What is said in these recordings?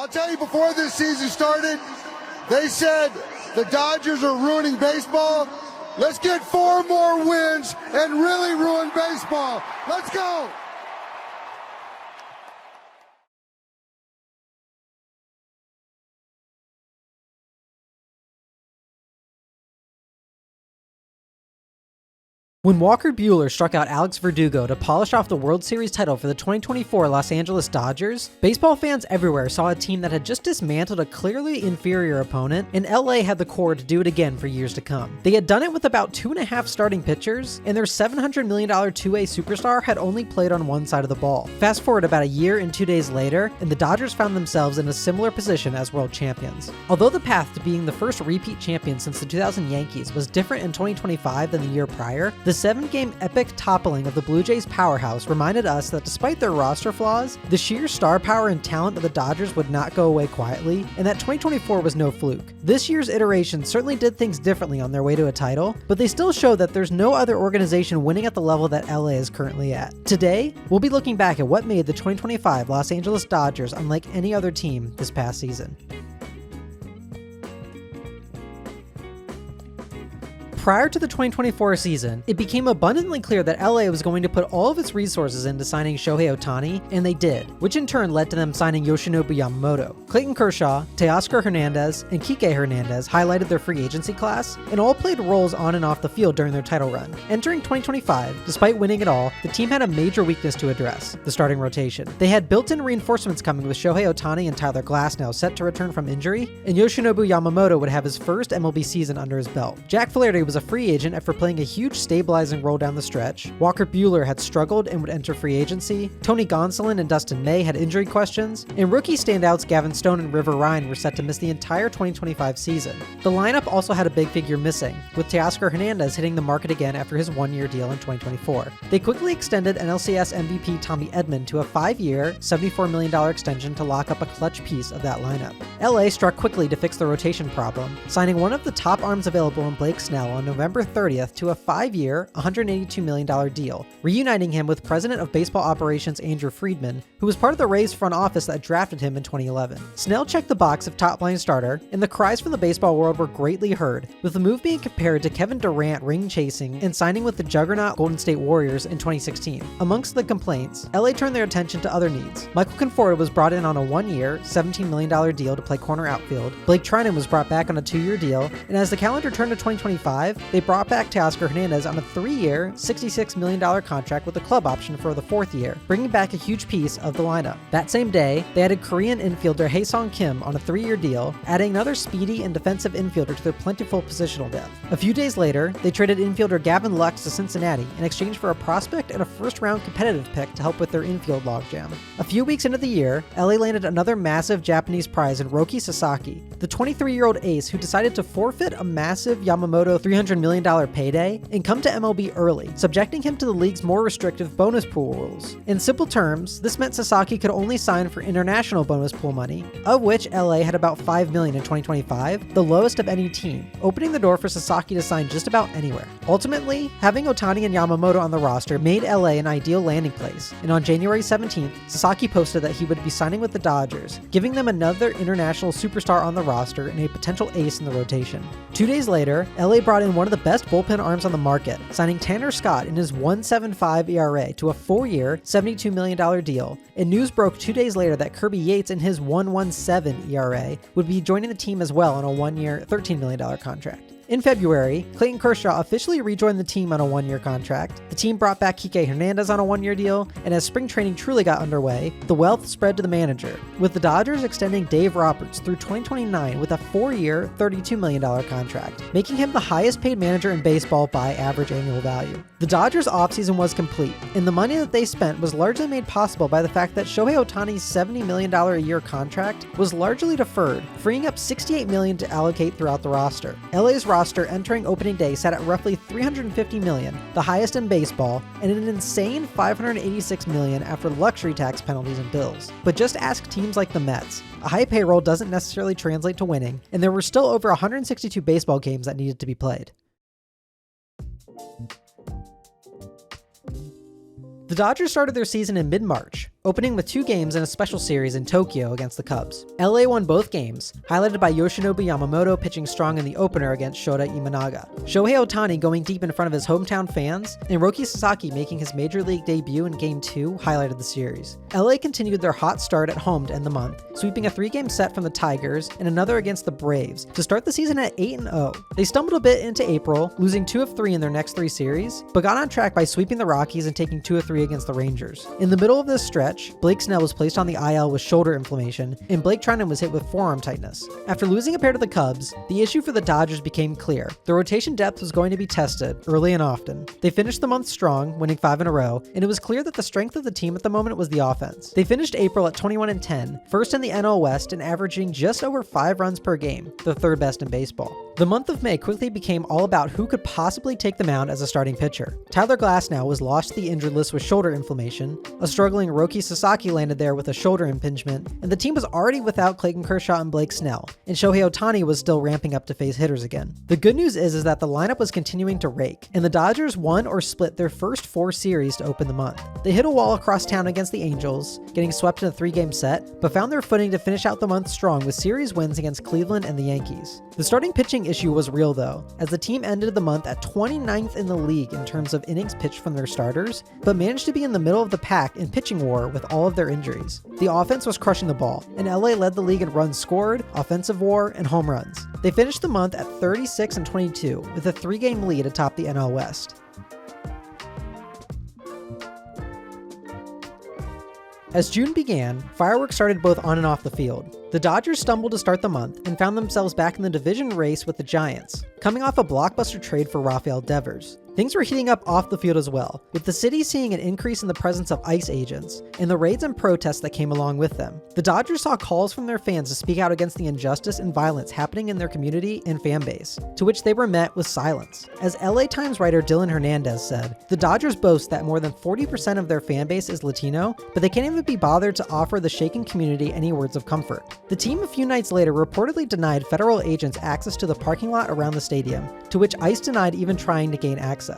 I'll tell you, before this season started, they said the Dodgers are ruining baseball. Let's get 4 more wins and really ruin baseball. Let's go. When Walker Buehler struck out Alex Verdugo to polish off the World Series title for the 2024 Los Angeles Dodgers, baseball fans everywhere saw a team that had just dismantled a clearly inferior opponent, and LA had the core to do it again for years to come. They had done it with about 2.5 starting pitchers, and their $700 million two-way superstar had only played on one side of the ball. Fast forward about a year and 2 days later, and the Dodgers found themselves in a similar position as world champions. Although the path to being the first repeat champion since the 2000 Yankees was different in 2025 than the year prior, the 7-game epic toppling of the Blue Jays powerhouse reminded us that despite their roster flaws, the sheer star power and talent of the Dodgers would not go away quietly, and that 2024 was no fluke. This year's iteration certainly did things differently on their way to a title, but they still show that there's no other organization winning at the level that LA is currently at. Today, we'll be looking back at what made the 2025 Los Angeles Dodgers unlike any other team this past season. Prior to the 2024 season, it became abundantly clear that LA was going to put all of its resources into signing Shohei Ohtani, and they did, which in turn led to them signing Yoshinobu Yamamoto. Clayton Kershaw, Teoscar Hernandez, and Kike Hernandez highlighted their free agency class, and all played roles on and off the field during their title run. Entering 2025, despite winning it all, the team had a major weakness to address: the starting rotation. They had built-in reinforcements coming with Shohei Ohtani and Tyler Glasnow set to return from injury, and Yoshinobu Yamamoto would have his first MLB season under his belt. Jack Flaherty was a free agent after playing a huge stabilizing role down the stretch. Walker Buehler had struggled and would enter free agency. Tony Gonsolin and Dustin May had injury questions, and rookie standouts Gavin Stone and River Ryan were set to miss the entire 2025 season. The lineup also had a big figure missing, with Teoscar Hernandez hitting the market again after his 1-year deal in 2024. They quickly extended NLCS MVP Tommy Edman to a 5-year, $74 million extension to lock up a clutch piece of that lineup. LA struck quickly to fix the rotation problem, signing one of the top arms available in Blake Snell on November 30th to a 5-year, $182 million deal, reuniting him with President of Baseball Operations Andrew Friedman, who was part of the Rays front office that drafted him in 2011. Snell checked the box of top-line starter, and the cries from the baseball world were greatly heard, with the move being compared to Kevin Durant ring-chasing and signing with the Juggernaut Golden State Warriors in 2016. Amongst the complaints, LA turned their attention to other needs. Michael Conforto was brought in on a 1-year, $17 million deal to play corner outfield. Blake Trinan was brought back on a 2-year deal, and as the calendar turned to 2025, they brought back Teoscar Hernandez on a 3-year, $66 million contract with a club option for the 4th year, bringing back a huge piece of the lineup. That same day, they added Korean infielder Haesung Kim on a 3-year deal, adding another speedy and defensive infielder to their plentiful positional depth. A few days later, they traded infielder Gavin Lux to Cincinnati in exchange for a prospect and a first-round competitive pick to help with their infield logjam. A few weeks into the year, LA landed another massive Japanese prize in Roki Sasaki, the 23-year-old ace who decided to forfeit a massive Yamamoto $300 million payday and come to MLB early, subjecting him to the league's more restrictive bonus pool rules. In simple terms, this meant Sasaki could only sign for international bonus pool money, of which LA had about $5 million in 2025, the lowest of any team, opening the door for Sasaki to sign just about anywhere. Ultimately, having Ohtani and Yamamoto on the roster made LA an ideal landing place, and on January 17th, Sasaki posted that he would be signing with the Dodgers, giving them another international superstar on the roster and a potential ace in the rotation. 2 days later, LA brought in one of the best bullpen arms on the market, signing Tanner Scott in his 1.75 ERA to a 4-year, $72 million deal, and news broke 2 days later that Kirby Yates in his 1.17 ERA would be joining the team as well on a 1-year, $13 million contract. In February, Clayton Kershaw officially rejoined the team on a 1-year contract. The team brought back Kike Hernandez on a 1-year deal, and as spring training truly got underway, the wealth spread to the manager, with the Dodgers extending Dave Roberts through 2029 with a 4-year, $32 million contract, making him the highest paid manager in baseball by average annual value. The Dodgers' offseason was complete, and the money that they spent was largely made possible by the fact that Shohei Ohtani's $70 million a year contract was largely deferred, freeing up $68 million to allocate throughout the roster. LA's roster entering opening day sat at roughly $350 million, the highest in baseball, and an insane $586 million after luxury tax penalties and bills. But just ask teams like the Mets. A high payroll doesn't necessarily translate to winning, and there were still over 162 baseball games that needed to be played. The Dodgers started their season in mid-March, opening with 2 games in a special series in Tokyo against the Cubs. LA won both games, highlighted by Yoshinobu Yamamoto pitching strong in the opener against Shota Imanaga, Shohei Ohtani going deep in front of his hometown fans, and Roki Sasaki making his major league debut in Game 2 highlighted the series. LA continued their hot start at home to end the month, sweeping a 3-game set from the Tigers and another against the Braves to start the season at 8-0. They stumbled a bit into April, losing 2 of 3 in their next 3 series, but got on track by sweeping the Rockies and taking 2 of 3 against the Rangers. In the middle of this stretch, Blake Snell was placed on the IL with shoulder inflammation, and Blake Trinan was hit with forearm tightness. After losing a pair to the Cubs, the issue for the Dodgers became clear. The rotation depth was going to be tested early and often. They finished the month strong, winning 5 in a row, and it was clear that the strength of the team at the moment was the offense. They finished April at 21-10, first in the NL West and averaging just over 5 runs per game, the 3rd best in baseball. The month of May quickly became all about who could possibly take the mound as a starting pitcher. Tyler Glasnow was lost to the injured list with shoulder inflammation, a struggling Roki Sasaki landed there with a shoulder impingement, and the team was already without Clayton Kershaw and Blake Snell, and Shohei Ohtani was still ramping up to face hitters again. The good news is that the lineup was continuing to rake, and the Dodgers won or split their first 4 series to open the month. They hit a wall across town against the Angels, getting swept in a 3-game set, but found their footing to finish out the month strong with series wins against Cleveland and the Yankees. The starting pitching issue was real though, as the team ended the month at 29th in the league in terms of innings pitched from their starters, but managed to be in the middle of the pack in pitching war with all of their injuries. The offense was crushing the ball, and LA led the league in runs scored, offensive war, and home runs. They finished the month at 36-22 with a 3-game lead atop the NL West. As June began, fireworks started both on and off the field. The Dodgers stumbled to start the month and found themselves back in the division race with the Giants, coming off a blockbuster trade for Rafael Devers. Things were heating up off the field as well, with the city seeing an increase in the presence of ICE agents and the raids and protests that came along with them. The Dodgers saw calls from their fans to speak out against the injustice and violence happening in their community and fan base, to which they were met with silence. As LA Times writer Dylan Hernandez said, the Dodgers boast that more than 40% of their fan base is Latino, but they can't even be bothered to offer the shaken community any words of comfort. The team a few nights later reportedly denied federal agents access to the parking lot around the stadium, to which ICE denied even trying to gain access.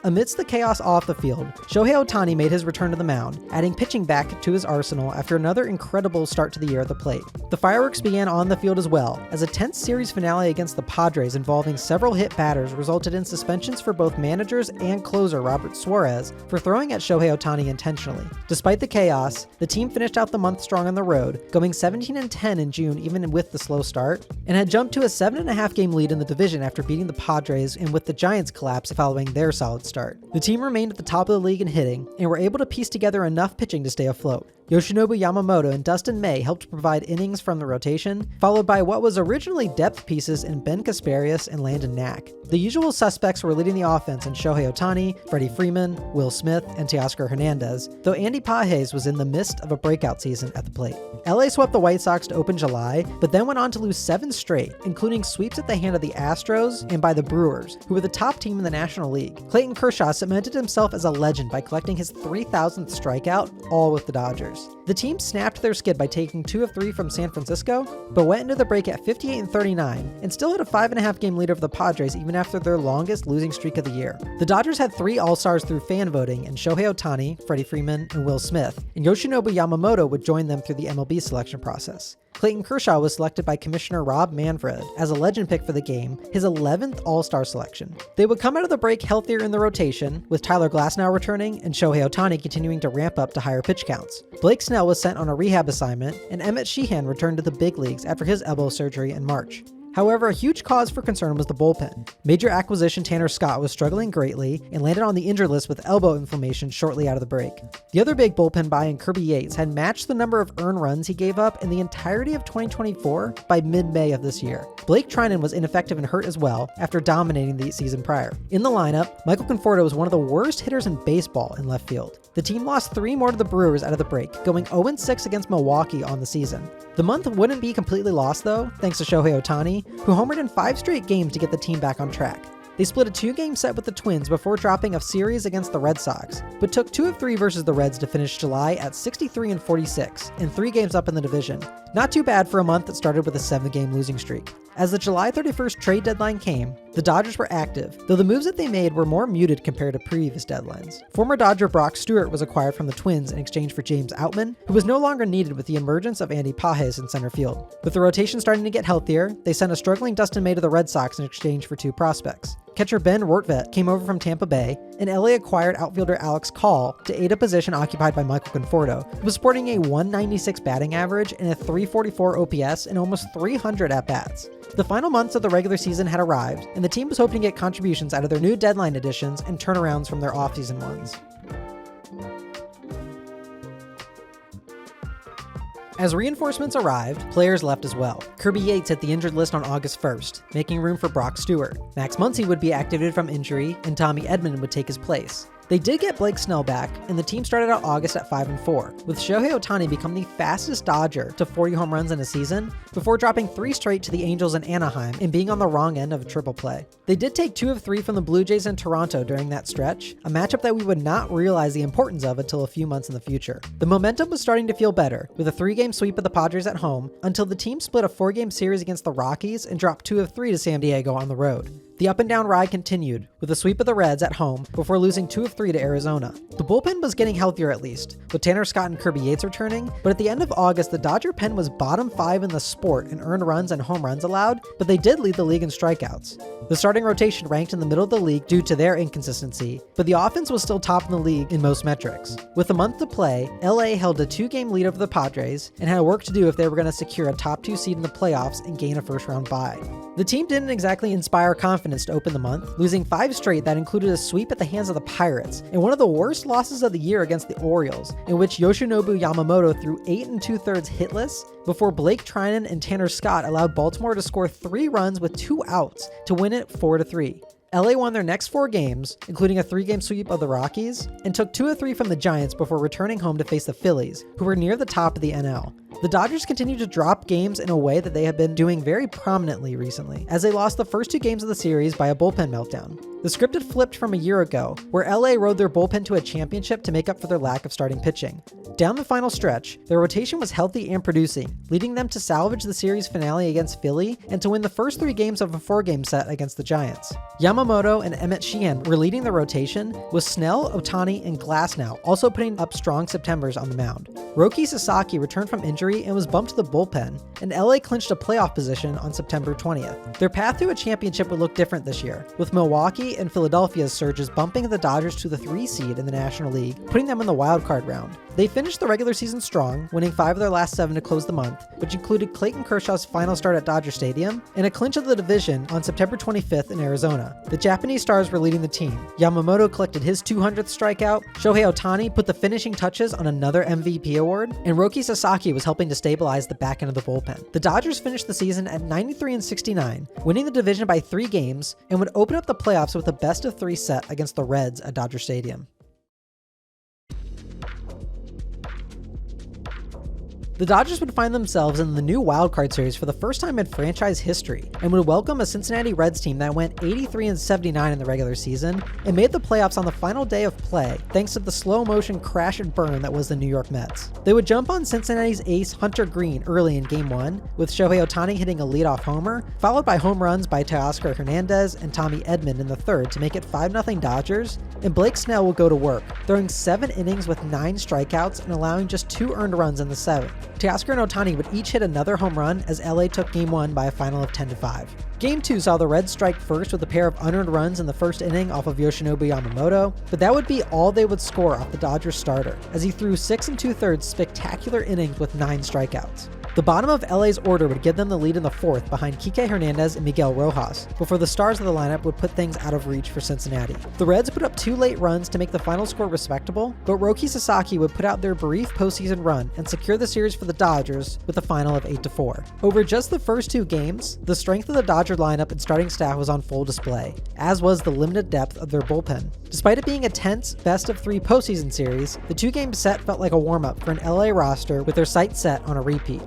Amidst the chaos off the field, Shohei Ohtani made his return to the mound, adding pitching back to his arsenal after another incredible start to the year at the plate. The fireworks began on the field as well, as a tense series finale against the Padres involving several hit batters resulted in suspensions for both managers and closer Robert Suarez for throwing at Shohei Ohtani intentionally. Despite the chaos, the team finished out the month strong on the road, going 17-10 in June even with the slow start, and had jumped to a 7.5-game lead in the division after beating the Padres and with the Giants' collapse following their solid start. The team remained at the top of the league in hitting and were able to piece together enough pitching to stay afloat. Yoshinobu Yamamoto and Dustin May helped provide innings from the rotation, followed by what was originally depth pieces in Ben Kasparius and Landon Knack. The usual suspects were leading the offense in Shohei Ohtani, Freddie Freeman, Will Smith, and Teoscar Hernandez, though Andy Pages was in the midst of a breakout season at the plate. LA swept the White Sox to open July, but then went on to lose 7 straight, including sweeps at the hand of the Astros and by the Brewers, who were the top team in the National League. Clayton Kershaw cemented himself as a legend by collecting his 3,000th strikeout, all with the Dodgers. The team snapped their skid by taking 2 of 3 from San Francisco, but went into the break at 58-39 and still had a 5.5-game lead over the Padres even after their longest losing streak of the year. The Dodgers had 3 All-Stars through fan voting in Shohei Ohtani, Freddie Freeman, and Will Smith, and Yoshinobu Yamamoto would join them through the MLB selection process. Clayton Kershaw was selected by Commissioner Rob Manfred as a legend pick for the game, his 11th All-Star selection. They would come out of the break healthier in the rotation, with Tyler Glasnow returning and Shohei Ohtani continuing to ramp up to higher pitch counts. Blake Snell was sent on a rehab assignment, and Emmett Sheehan returned to the big leagues after his elbow surgery in March. However, a huge cause for concern was the bullpen. Major acquisition Tanner Scott was struggling greatly and landed on the injured list with elbow inflammation shortly out of the break. The other big bullpen buy in Kirby Yates had matched the number of earned runs he gave up in the entirety of 2024 by mid-May of this year. Blake Trinan was ineffective and hurt as well after dominating the season prior. In the lineup, Michael Conforto was one of the worst hitters in baseball in left field. The team lost 3 more to the Brewers out of the break, going 0-6 against Milwaukee on the season. The month wouldn't be completely lost though, thanks to Shohei Ohtani, who homered in 5 straight games to get the team back on track. They split a 2-game set with the Twins before dropping a series against the Red Sox, but took 2 of 3 versus the Reds to finish July at 63-46 and 3 games up in the division. Not too bad for a month that started with a 7-game losing streak. As the July 31st trade deadline came, The Dodgers were active, though the moves that they made were more muted compared to previous deadlines. Former Dodger Brock Stewart was acquired from the Twins in exchange for James Outman, who was no longer needed with the emergence of Andy Pages in center field. With the rotation starting to get healthier, they sent a struggling Dustin May to the Red Sox in exchange for 2 prospects. Catcher Ben Rortvedt came over from Tampa Bay, and LA acquired outfielder Alex Call to aid a position occupied by Michael Conforto, who was sporting a 196 batting average and a 344 OPS and almost 300 at-bats. The final months of the regular season had arrived, and the team was hoping to get contributions out of their new deadline additions and turnarounds from their offseason ones. As reinforcements arrived, players left as well. Kirby Yates hit the injured list on August 1st, making room for Brock Stewart. Max Muncy would be activated from injury, and Tommy Edman would take his place. They did get Blake Snell back, and the team started out August at 5-4, with Shohei Ohtani becoming the fastest Dodger to 40 home runs in a season, before dropping 3 straight to the Angels and Anaheim and being on the wrong end of a triple play. They did take 2 of 3 from the Blue Jays and Toronto during that stretch, a matchup that we would not realize the importance of until a few months in the future. The momentum was starting to feel better, with a 3-game sweep of the Padres at home, until the team split a 4-game series against the Rockies and dropped 2 of 3 to San Diego on the road. The up-and-down ride continued, with a sweep of the Reds at home before losing 2 of 3 to Arizona. The bullpen was getting healthier at least, with Tanner Scott and Kirby Yates returning, but at the end of August, the Dodger pen was bottom 5 in the sport in earned runs and home runs allowed, but they did lead the league in strikeouts. The starting rotation ranked in the middle of the league due to their inconsistency, but the offense was still top in the league in most metrics. With a month to play, LA held a 2-game lead over the Padres and had work to do if they were going to secure a top 2 seed in the playoffs and gain a first-round bye. The team didn't exactly inspire confidence to open the month, losing 5 straight that included a sweep at the hands of the Pirates, and one of the worst losses of the year against the Orioles, in which Yoshinobu Yamamoto threw 8 2/3 hitless, before Blake Trinan and Tanner Scott allowed Baltimore to score 3 runs with 2 outs to win it 4-3. LA won their next 4 games, including a 3-game sweep of the Rockies, and took 2 of 3 from the Giants before returning home to face the Phillies, who were near the top of the NL. The Dodgers continued to drop games in a way that they have been doing very prominently recently, as they lost the first 2 games of the series by a bullpen meltdown. The script had flipped from a year ago, where LA rode their bullpen to a championship to make up for their lack of starting pitching. Down the final stretch, their rotation was healthy and producing, leading them to salvage the series finale against Philly and to win the first 3 games of a 4-game set against the Giants. Yamamoto and Emmett Sheehan were leading the rotation, with Snell, Ohtani, and Glasnow also putting up strong Septembers on the mound. Roki Sasaki returned from injury and was bumped to the bullpen, and LA clinched a playoff position on September 20th. Their path to a championship would look different this year, with Milwaukee and Philadelphia's surges bumping the Dodgers to the 3 seed in the National League, putting them in the wildcard round. They finished the regular season strong, winning 5 of their last 7 to close the month, which included Clayton Kershaw's final start at Dodger Stadium and a clinch of the division on September 25th in Arizona. The Japanese stars were leading the team. Yamamoto collected his 200th strikeout, Shohei Ohtani put the finishing touches on another MVP award, and Roki Sasaki was helping to stabilize the back end of the bullpen. The Dodgers finished the season at 93-69, winning the division by 3 games, and would open up the playoffs with a best-of-3 set against the Reds at Dodger Stadium. The Dodgers would find themselves in the new wildcard series for the first time in franchise history, and would welcome a Cincinnati Reds team that went 83-79 in the regular season and made the playoffs on the final day of play thanks to the slow-motion crash and burn that was the New York Mets. They would jump on Cincinnati's ace Hunter Green early in Game 1, with Shohei Ohtani hitting a leadoff homer, followed by home runs by Teoscar Hernandez and Tommy Edman in the third to make it 5-0 Dodgers, and Blake Snell would go to work, throwing 7 innings with 9 strikeouts and allowing just 2 earned runs in the 7th. Teoscar and Ohtani would each hit another home run as LA took Game 1 by a final of 10-5. Game 2 saw the Reds strike first with a pair of unearned runs in the first inning off of Yoshinobu Yamamoto, but that would be all they would score off the Dodgers starter, as he threw 6 2/3 spectacular innings with 9 strikeouts. The bottom of LA's order would give them the lead in the 4th behind Kike Hernandez and Miguel Rojas, before the stars of the lineup would put things out of reach for Cincinnati. The Reds put up 2 late runs to make the final score respectable, but Roki Sasaki would put out their brief postseason run and secure the series for the Dodgers with a final of 8-4. Over just the first 2 games, the strength of the Dodger lineup and starting staff was on full display, as was the limited depth of their bullpen. Despite it being a tense best-of-3 postseason series, the 2-game set felt like a warm-up for an LA roster with their sights set on a repeat.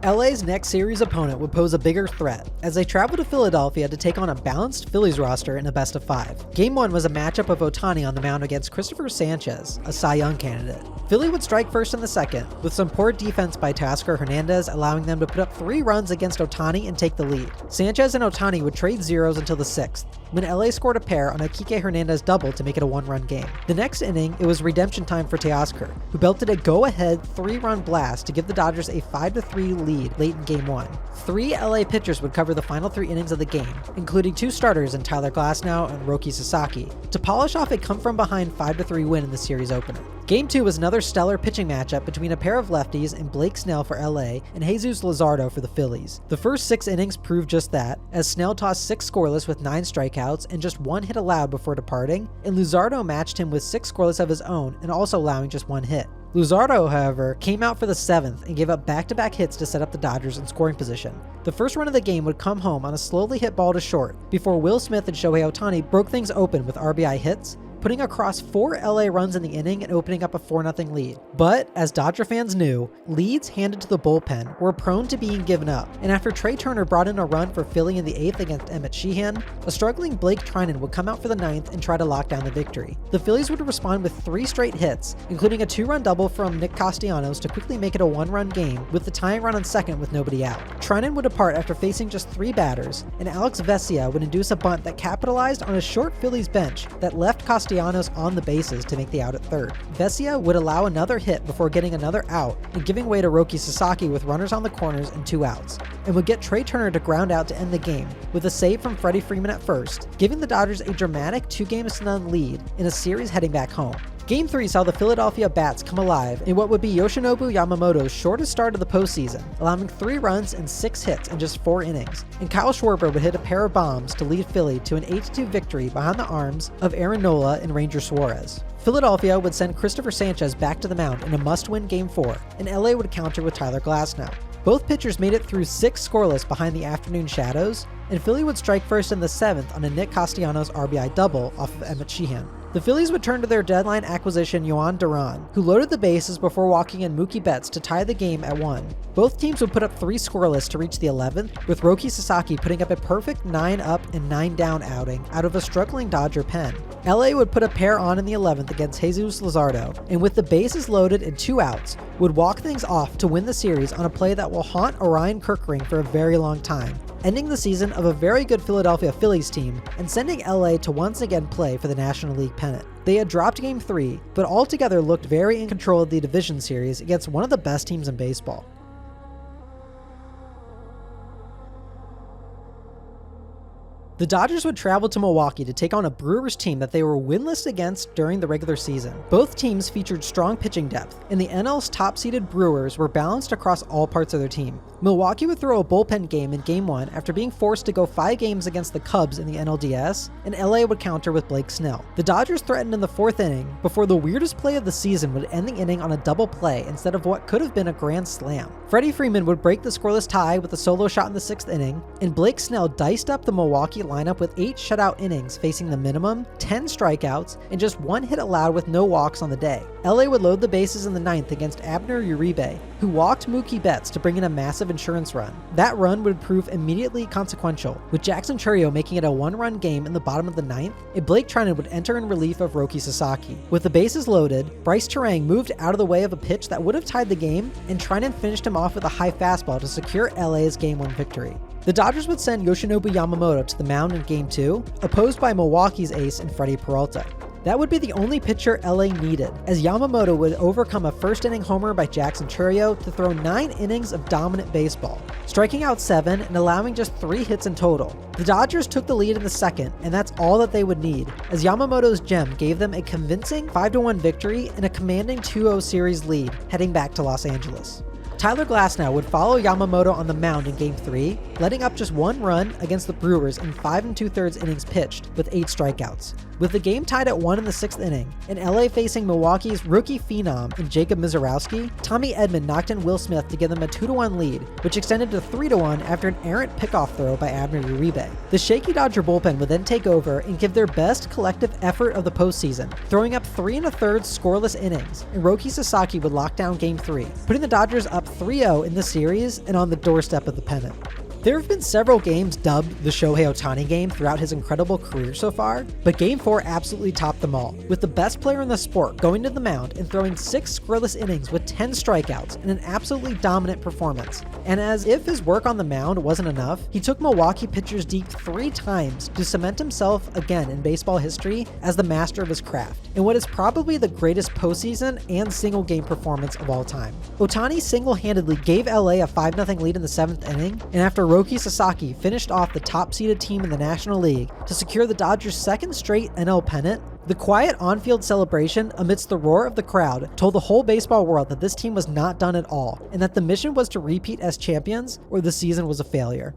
LA's next series opponent would pose a bigger threat, as they traveled to Philadelphia to take on a balanced Phillies roster in a best-of-5. Game 1 was a matchup of Ohtani on the mound against Christopher Sanchez, a Cy Young candidate. Philly would strike first in the second, with some poor defense by Teoscar Hernandez allowing them to put up 3 runs against Ohtani and take the lead. Sanchez and Ohtani would trade zeros until the 6th, when LA scored a pair on a Kike Hernandez double to make it a 1-run game. The next inning, it was redemption time for Teoscar, who belted a go-ahead 3-run blast to give the Dodgers a 5-3 lead late in Game 1. 3 LA pitchers would cover the final 3 innings of the game, including 2 starters in Tyler Glasnow and Roki Sasaki, to polish off a come-from-behind 5-3 win in the series opener. Game 2 was another stellar pitching matchup between a pair of lefties in Blake Snell for LA and Jesus Luzardo for the Phillies. The first 6 innings proved just that, as Snell tossed 6 scoreless with 9 strikeouts and just 1 hit allowed before departing, and Luzardo matched him with 6 scoreless of his own and also allowing just 1 hit. Luzardo, however, came out for the 7th and gave up back-to-back hits to set up the Dodgers in scoring position. The first run of the game would come home on a slowly hit ball to short, before Will Smith and Shohei Ohtani broke things open with RBI hits, putting across 4 LA runs in the inning and opening up a 4-0 lead. But, as Dodger fans knew, leads handed to the bullpen were prone to being given up, and after Trey Turner brought in a run for Philly in the 8th against Emmett Sheehan, a struggling Blake Trinan would come out for the 9th and try to lock down the victory. The Phillies would respond with 3 straight hits, including a 2-run double from Nick Castellanos to quickly make it a 1-run game, with the tying run on second with nobody out. Trinan would depart after facing just 3 batters, and Alex Vesia would induce a bunt that capitalized on a short Phillies bench that left Castellanos on the bases to make the out at third. Vesia would allow another hit before getting another out and giving way to Roki Sasaki with runners on the corners and 2 outs, and would get Trey Turner to ground out to end the game with a save from Freddie Freeman at first, giving the Dodgers a dramatic 2-0 lead in a series heading back home. Game 3 saw the Philadelphia Bats come alive in what would be Yoshinobu Yamamoto's shortest start of the postseason, allowing 3 runs and 6 hits in just 4 innings, and Kyle Schwarber would hit a pair of bombs to lead Philly to an 8-2 victory behind the arms of Aaron Nola and Ranger Suarez. Philadelphia would send Christopher Sanchez back to the mound in a must-win Game 4, and LA would counter with Tyler Glasnow. Both pitchers made it through 6 scoreless behind the afternoon shadows, and Philly would strike first in the 7th on a Nick Castellanos RBI double off of Emmett Sheehan. The Phillies would turn to their deadline acquisition Yohan Duran, who loaded the bases before walking in Mookie Betts to tie the game at 1. Both teams would put up 3 scoreless to reach the 11th, with Roki Sasaki putting up a perfect 9-up and 9-down outing out of a struggling Dodger pen. LA would put a pair on in the 11th against Jesus Luzardo, and with the bases loaded and 2 outs, would walk things off to win the series on a play that will haunt Orion Kirkring for a very long time, ending the season of a very good Philadelphia Phillies team and sending LA to once again play for the National League pennant. They had dropped Game 3, but altogether looked very in control of the division series against one of the best teams in baseball. The Dodgers would travel to Milwaukee to take on a Brewers team that they were winless against during the regular season. Both teams featured strong pitching depth, and the NL's top-seeded Brewers were balanced across all parts of their team. Milwaukee would throw a bullpen game in Game 1 after being forced to go 5 games against the Cubs in the NLDS, and LA would counter with Blake Snell. The Dodgers threatened in the 4th inning before the weirdest play of the season would end the inning on a double play instead of what could have been a grand slam. Freddie Freeman would break the scoreless tie with a solo shot in the 6th inning, and Blake Snell diced up the Milwaukee lineup with 8 shutout innings facing the minimum, 10 strikeouts, and just 1 hit allowed with no walks on the day. LA would load the bases in the 9th against Abner Uribe, who walked Mookie Betts to bring in a massive insurance run. That run would prove immediately consequential, with Jackson Chourio making it a 1-run game in the bottom of the 9th, and Blake Trinan would enter in relief of Roki Sasaki. With the bases loaded, Bryce Terang moved out of the way of a pitch that would have tied the game, and Trinan finished him off with a high fastball to secure LA's Game 1 victory. The Dodgers would send Yoshinobu Yamamoto to the mound in Game 2, opposed by Milwaukee's ace and Freddie Peralta. That would be the only pitcher LA needed, as Yamamoto would overcome a first-inning homer by Jackson Chourio to throw 9 innings of dominant baseball, striking out 7 and allowing just 3 hits in total. The Dodgers took the lead in the 2nd, and that's all that they would need, as Yamamoto's gem gave them a convincing 5-1 victory and a commanding 2-0 series lead heading back to Los Angeles. Tyler Glasnow would follow Yamamoto on the mound in Game 3, letting up just 1 run against the Brewers in 5 2/3 innings pitched with 8 strikeouts. With the game tied at 1 in the 6th inning, and LA facing Milwaukee's rookie phenom in Jacob Mizorowski, Tommy Edman knocked in Will Smith to give them a 2-1 lead, which extended to 3-1 after an errant pickoff throw by Abner Uribe. The shaky Dodger bullpen would then take over and give their best collective effort of the postseason, throwing up 3 1/3 scoreless innings, and Roki Sasaki would lock down Game 3, putting the Dodgers up 3-0 in the series and on the doorstep of the pennant. There have been several games dubbed the Shohei Ohtani game throughout his incredible career so far, but Game 4 absolutely topped them all, with the best player in the sport going to the mound and throwing 6 scoreless innings with 10 strikeouts in an absolutely dominant performance. And as if his work on the mound wasn't enough, he took Milwaukee pitchers deep 3 times to cement himself again in baseball history as the master of his craft, in what is probably the greatest postseason and single game performance of all time. Ohtani single-handedly gave LA a 5-0 lead in the 7th inning, and after Roki Sasaki finished off the top-seeded team in the National League to secure the Dodgers' 2nd straight NL pennant, the quiet on-field celebration amidst the roar of the crowd told the whole baseball world that this team was not done at all, and that the mission was to repeat as champions or the season was a failure.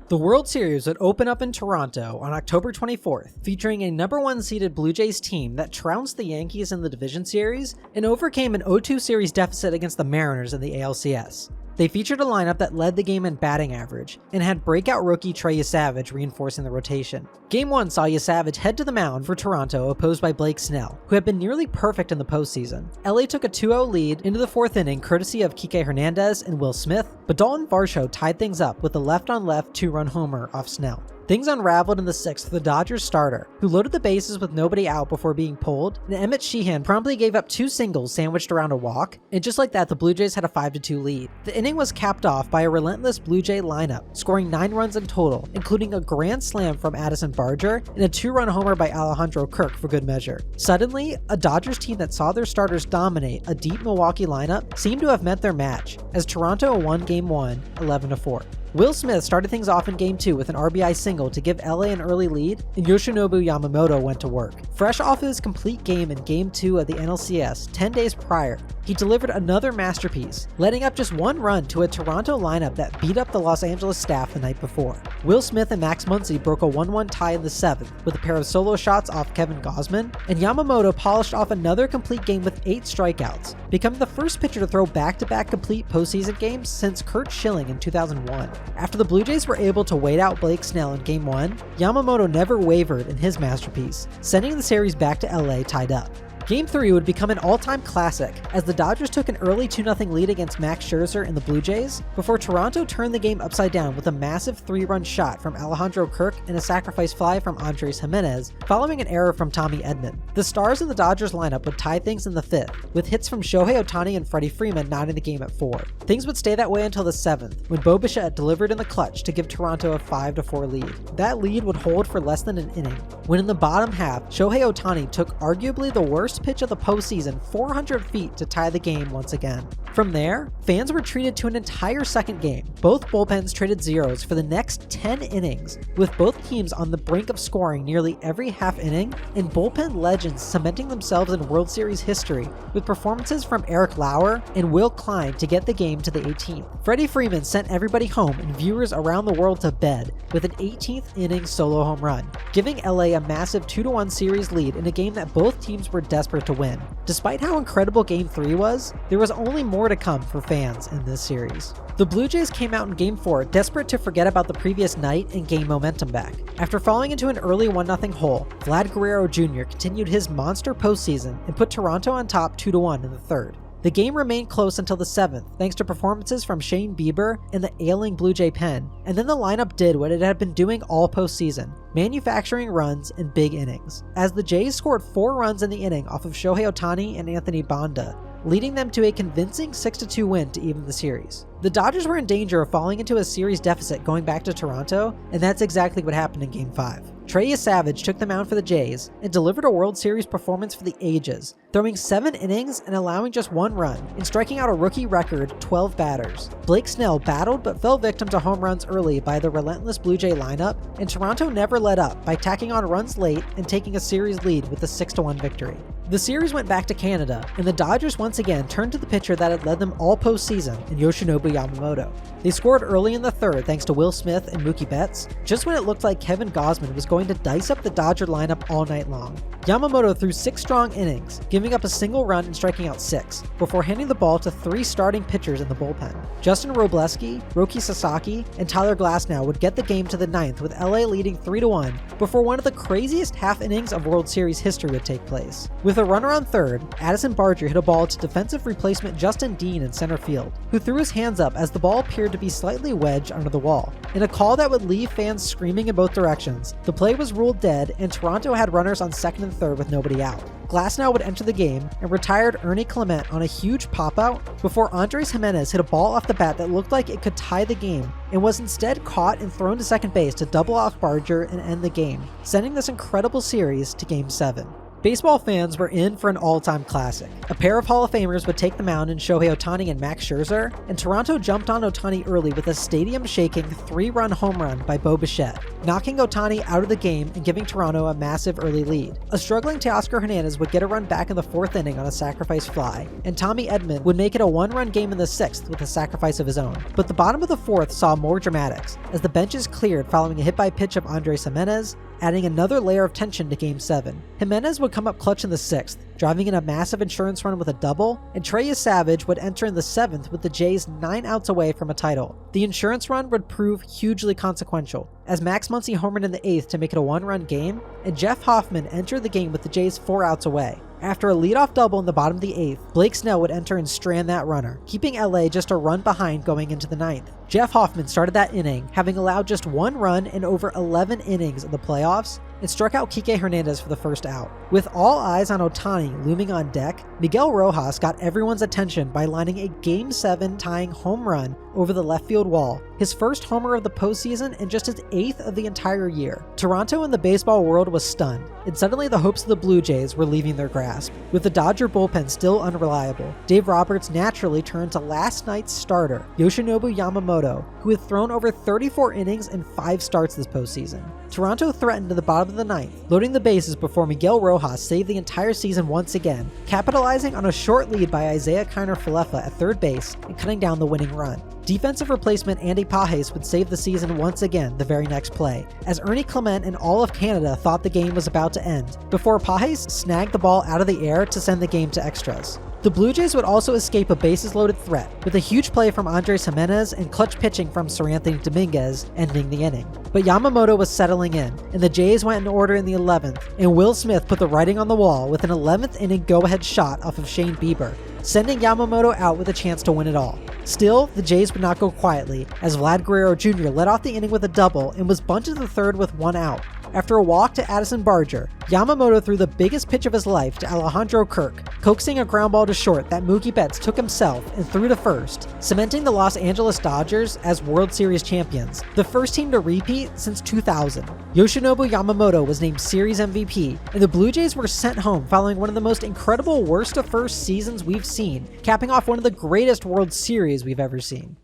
The World Series would open up in Toronto on October 24th, featuring a number 1 seeded Blue Jays team that trounced the Yankees in the Division Series and overcame an 0-2 series deficit against the Mariners in the ALCS. They featured a lineup that led the game in batting average, and had breakout rookie Trey Yesavage reinforcing the rotation. Game 1 saw Yesavage head to the mound for Toronto, opposed by Blake Snell, who had been nearly perfect in the postseason. LA took a 2-0 lead into the 4th inning courtesy of Kike Hernandez and Will Smith, but Dalton Varsho tied things up with a left-on-left 2-run homer off Snell. Things unraveled in the 6th for the Dodgers starter, who loaded the bases with nobody out before being pulled, and Emmett Sheehan promptly gave up 2 singles sandwiched around a walk, and just like that the Blue Jays had a 5-2 lead. The inning was capped off by a relentless Blue Jay lineup, scoring 9 runs in total, including a grand slam from Addison Barger and a 2-run homer by Alejandro Kirk for good measure. Suddenly, a Dodgers team that saw their starters dominate a deep Milwaukee lineup seemed to have met their match, as Toronto won Game 1, 11-4. Will Smith started things off in Game 2 with an RBI single to give LA an early lead, and Yoshinobu Yamamoto went to work. Fresh off his complete game in Game 2 of the NLCS 10 days prior, he delivered another masterpiece, letting up just 1 run to a Toronto lineup that beat up the Los Angeles staff the night before. Will Smith and Max Muncy broke a 1-1 tie in the 7th with a pair of solo shots off Kevin Gausman, and Yamamoto polished off another complete game with 8 strikeouts, becoming the first pitcher to throw back-to-back complete postseason games since Curt Schilling in 2001. After the Blue Jays were able to wait out Blake Snell in Game 1, Yamamoto never wavered in his masterpiece, sending the series back to LA tied up. Game 3 would become an all-time classic, as the Dodgers took an early 2-0 lead against Max Scherzer and the Blue Jays, before Toronto turned the game upside down with a massive 3-run shot from Alejandro Kirk and a sacrifice fly from Andres Jimenez, following an error from Tommy Edman. The stars in the Dodgers lineup would tie things in the 5th, with hits from Shohei Ohtani and Freddie Freeman knotting the game at 4. Things would stay that way until the 7th, when Bo Bichette delivered in the clutch to give Toronto a 5-4 lead. That lead would hold for less than an inning, when in the bottom half, Shohei Ohtani took arguably the worst pitch of the postseason 400 feet to tie the game once again. From there, fans were treated to an entire second game. Both bullpens traded zeros for the next 10 innings, with both teams on the brink of scoring nearly every half inning, and bullpen legends cementing themselves in World Series history, with performances from Eric Lauer and Will Klein to get the game to the 18th. Freddie Freeman sent everybody home and viewers around the world to bed with an 18th inning solo home run, giving LA a massive 2-1 series lead in a game that both teams were desperate to win. Despite how incredible Game 3 was, there was only more to come for fans in this series. The Blue Jays came out in Game 4 desperate to forget about the previous night and gain momentum back. After falling into an early 1-0 hole, Vlad Guerrero Jr. continued his monster postseason and put Toronto on top 2-1 in the 3rd. The game remained close until the 7th, thanks to performances from Shane Bieber and the ailing Blue Jay pen, and then the lineup did what it had been doing all postseason, manufacturing runs in big innings, as the Jays scored 4 runs in the inning off of Shohei Ohtani and Anthony Banda, leading them to a convincing 6-2 win to even the series. The Dodgers were in danger of falling into a series deficit going back to Toronto, and that's exactly what happened in Game 5. Trey Yesavage took the mound for the Jays and delivered a World Series performance for the ages, throwing 7 innings and allowing just 1 run, and striking out a rookie record 12 batters. Blake Snell battled but fell victim to home runs early by the relentless Blue Jay lineup, and Toronto never let up by tacking on runs late and taking a series lead with a 6-1 victory. The series went back to Canada, and the Dodgers once again turned to the pitcher that had led them all postseason in Yoshinobu Yamamoto. They scored early in the 3rd thanks to Will Smith and Mookie Betts, just when it looked like Kevin Gausman was going to dice up the Dodger lineup all night long. Yamamoto threw 6 strong innings, giving up a single run and striking out 6, before handing the ball to 3 starting pitchers in the bullpen. Justin Robleski, Roki Sasaki, and Tyler Glasnow would get the game to the 9th with LA leading 3-1 before one of the craziest half innings of World Series history would take place. With With a runner on third, Addison Barger hit a ball to defensive replacement Justin Dean in center field, who threw his hands up as the ball appeared to be slightly wedged under the wall. In a call that would leave fans screaming in both directions, the play was ruled dead and Toronto had runners on second and third with nobody out. Glasnow would enter the game and retired Ernie Clement on a huge pop-out before Andres Jimenez hit a ball off the bat that looked like it could tie the game and was instead caught and thrown to second base to double off Barger and end the game, sending this incredible series to Game 7. Baseball fans were in for an all-time classic. A pair of Hall of Famers would take the mound in Shohei Ohtani and Max Scherzer, and Toronto jumped on Ohtani early with a stadium-shaking 3-run home run by Bo Bichette, knocking Ohtani out of the game and giving Toronto a massive early lead. A struggling Teoscar Hernandez would get a run back in the 4th inning on a sacrifice fly, and Tommy Edman would make it a 1-run game in the 6th with a sacrifice of his own. But the bottom of the 4th saw more dramatics, as the benches cleared following a hit by pitch of Andres Jimenez, adding another layer of tension to Game 7. Jimenez would come up clutch in the 6th, driving in a massive insurance run with a double, and Trey Savage would enter in the 7th with the Jays 9 outs away from a title. The insurance run would prove hugely consequential, as Max Muncy homered in the 8th to make it a 1-run game, and Jeff Hoffman entered the game with the Jays 4 outs away. After a leadoff double in the bottom of the 8th, Blake Snell would enter and strand that runner, keeping LA just a run behind going into the 9th. Jeff Hoffman started that inning, having allowed just 1 run in over 11 innings in the playoffs, and struck out Kike Hernandez for the first out. With all eyes on Ohtani looming on deck, Miguel Rojas got everyone's attention by lining a Game 7 tying home run over the left field wall, his first homer of the postseason and just his 8th of the entire year. Toronto and the baseball world was stunned, and suddenly the hopes of the Blue Jays were leaving their grasp. With the Dodger bullpen still unreliable, Dave Roberts naturally turned to last night's starter, Yoshinobu Yamamoto, who had thrown over 34 innings and 5 starts this postseason. Toronto threatened to the bottom of the 9th, loading the bases before Miguel Rojas saved the entire season once again, capitalizing on a short lead by Isaiah Kiner-Falefa at third base and cutting down the winning run. Defensive replacement Andy Pages would save the season once again the very next play, as Ernie Clement and all of Canada thought the game was about to end, before Pages snagged the ball out of the air to send the game to extras. The Blue Jays would also escape a bases-loaded threat, with a huge play from Andres Jimenez and clutch pitching from Seranthony Dominguez ending the inning. But Yamamoto was settling in, and the Jays went in order in the 11th, and Will Smith put the writing on the wall with an 11th inning go-ahead shot off of Shane Bieber, sending Yamamoto out with a chance to win it all. Still, the Jays would not go quietly, as Vlad Guerrero Jr. led off the inning with a double and was bunted to the 3rd with 1 out. After a walk to Addison Barger, Yamamoto threw the biggest pitch of his life to Alejandro Kirk, coaxing a ground ball to short that Mookie Betts took himself and threw to first, cementing the Los Angeles Dodgers as World Series champions, the first team to repeat since 2000. Yoshinobu Yamamoto was named Series MVP, and the Blue Jays were sent home following one of the most incredible worst-to-first seasons we've seen, capping off one of the greatest World Series we've ever seen.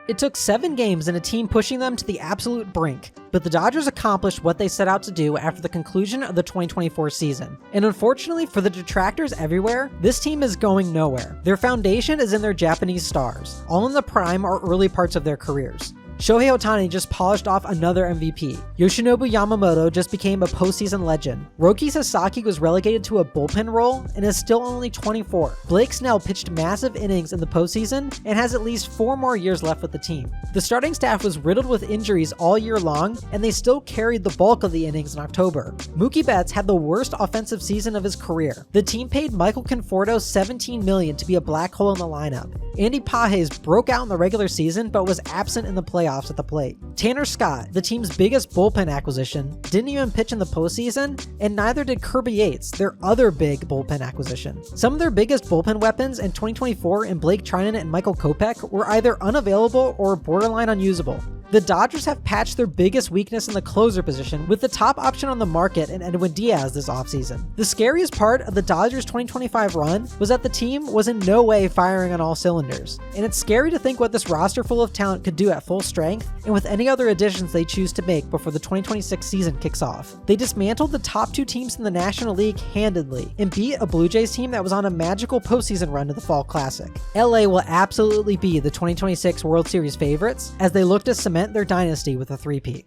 It took 7 games and a team pushing them to the absolute brink, but the Dodgers accomplished what they set out to do after the conclusion of the 2024 season. And unfortunately for the detractors everywhere, this team is going nowhere. Their foundation is in their Japanese stars, all in the prime or early parts of their careers. Shohei Ohtani just polished off another MVP. Yoshinobu Yamamoto just became a postseason legend. Roki Sasaki was relegated to a bullpen role and is still only 24. Blake Snell pitched massive innings in the postseason and has at least 4 more years left with the team. The starting staff was riddled with injuries all year long, and they still carried the bulk of the innings in October. Mookie Betts had the worst offensive season of his career. The team paid Michael Conforto $17 million to be a black hole in the lineup. Andy Pages broke out in the regular season but was absent in the playoffs at the plate. Tanner Scott, the team's biggest bullpen acquisition, didn't even pitch in the postseason, and neither did Kirby Yates, their other big bullpen acquisition. Some of their biggest bullpen weapons in 2024 in Blake Trinan and Michael Kopech were either unavailable or borderline unusable. The Dodgers have patched their biggest weakness in the closer position with the top option on the market in Edwin Diaz this offseason. The scariest part of the Dodgers' 2025 run was that the team was in no way firing on all cylinders, and it's scary to think what this roster full of talent could do at full strength and with any other additions they choose to make before the 2026 season kicks off. They dismantled the top 2 teams in the National League handedly and beat a Blue Jays team that was on a magical postseason run to the Fall Classic. LA will absolutely be the 2026 World Series favorites as they look to cement their dynasty with a three-peat.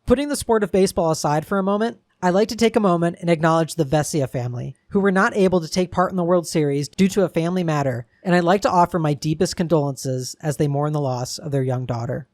Putting the sport of baseball aside for a moment, I'd like to take a moment and acknowledge the Vesia family, who were not able to take part in the World Series due to a family matter, and I'd like to offer my deepest condolences as they mourn the loss of their young daughter.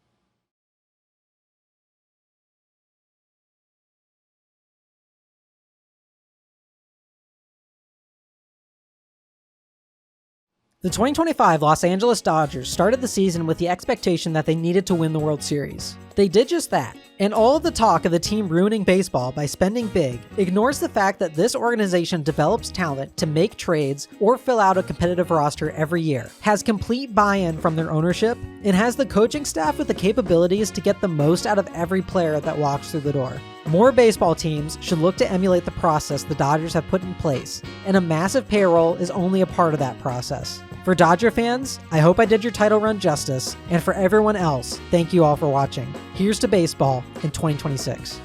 The 2025 Los Angeles Dodgers started the season with the expectation that they needed to win the World Series. They did just that, and all of the talk of the team ruining baseball by spending big ignores the fact that this organization develops talent to make trades or fill out a competitive roster every year, has complete buy-in from their ownership, and has the coaching staff with the capabilities to get the most out of every player that walks through the door. More baseball teams should look to emulate the process the Dodgers have put in place, and a massive payroll is only a part of that process. For Dodger fans, I hope I did your title run justice, and for everyone else, thank you all for watching. Here's to baseball in 2026.